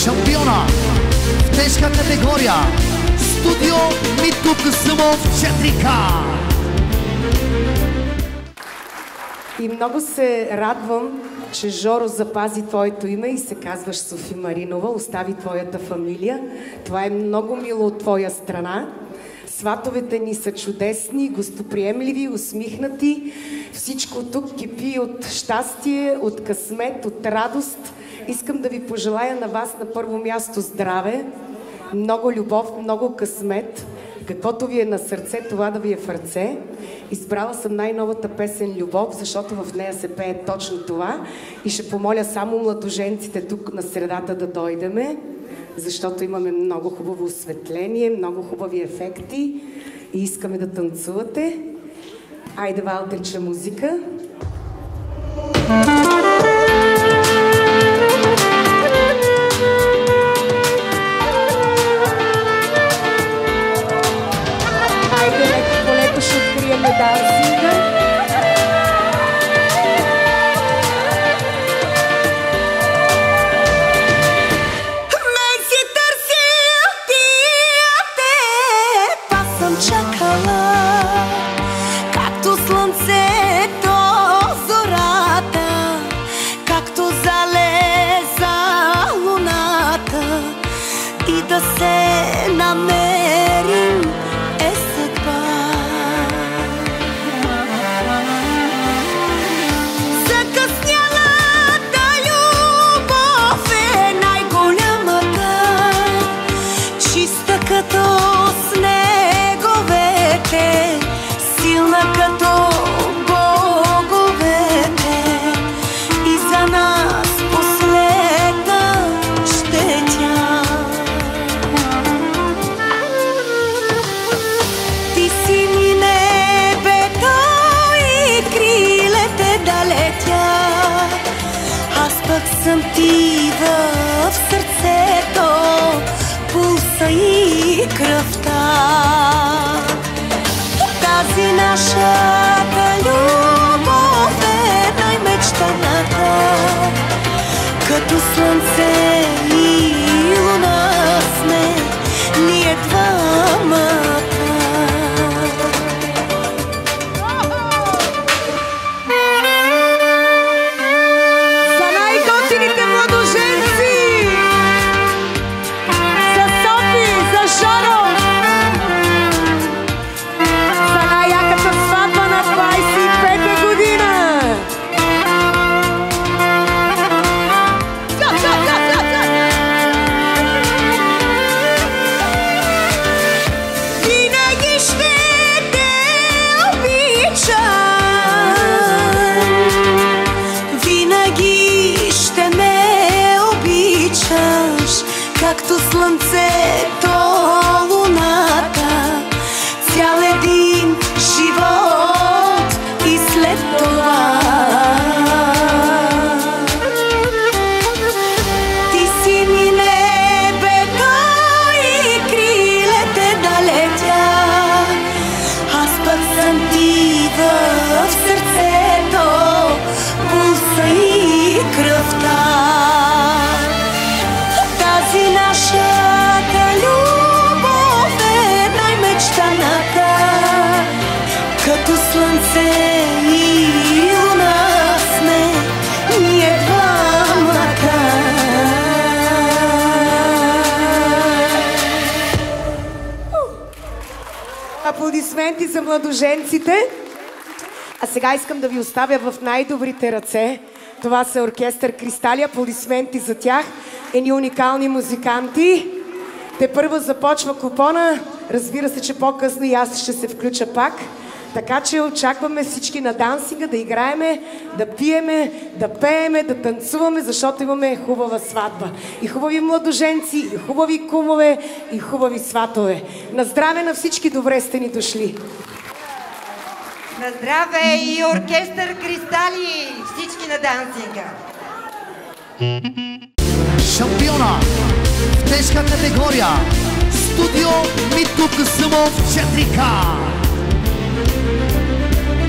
Шампиона в тежка категория Студио Митко Касъмов 4К. И много се радвам, че Жоро запази твоето име и се казваш Софи Маринова, остави твоята фамилия. Това е много мило от твоя страна. Сватовете ни са чудесни, гостоприемливи, усмихнати. Всичко тук кипи от щастие, от късмет, от радост. Искам да ви пожелая на вас на първо място здраве, много любов, много късмет. Каквото ви е на сърце, това да ви е в ръце. Избрала съм най-новата песен "Любов", защото в нея се пее точно това. И ще помоля само младоженците тук на средата да дойдеме, защото имаме много хубаво осветление, много хубави ефекти и искаме да танцувате. Айде, Валтече, музика. Айде, леко по леко ще откриеме дансинга. Се намерим е съдба. Закъснялата любов е най-голямата, чиста като снеговете, силна като боговете, и за нас последна ще тя. Съм ти в сърцето, пулса и кръвта. Тази нашата любов е най-мечтаната, като слънце и луна сме ние двамата. Както слънцето, луната, цял един живот и след това. Ти си ми небето и крилете да летя, аз пък съм ти в сърцето, пулса и кръвта. Нашата любов е най-мечтаната, като слънце и луна сме ние двамата. Аплодисменти за младоженците. А сега искам да ви оставя в най-добрите ръце. Това са оркестър "Кристали". Аплодисменти за тях. Едни уникални музиканти. Тепърва започва купона. Разбира се, че по-късно и аз ще се включа пак. Така че очакваме всички на дансинга да играеме, да пиеме, да пееме, да танцуваме, защото имаме хубава сватба. И хубави младоженци, и хубави кумове, и хубави сватове. На здраве на всички, добре сте ни дошли! На здраве и оркестър "Кристали", всички на дансинга! Шампиона в тежка категория Студио Митко Касъмов 4К.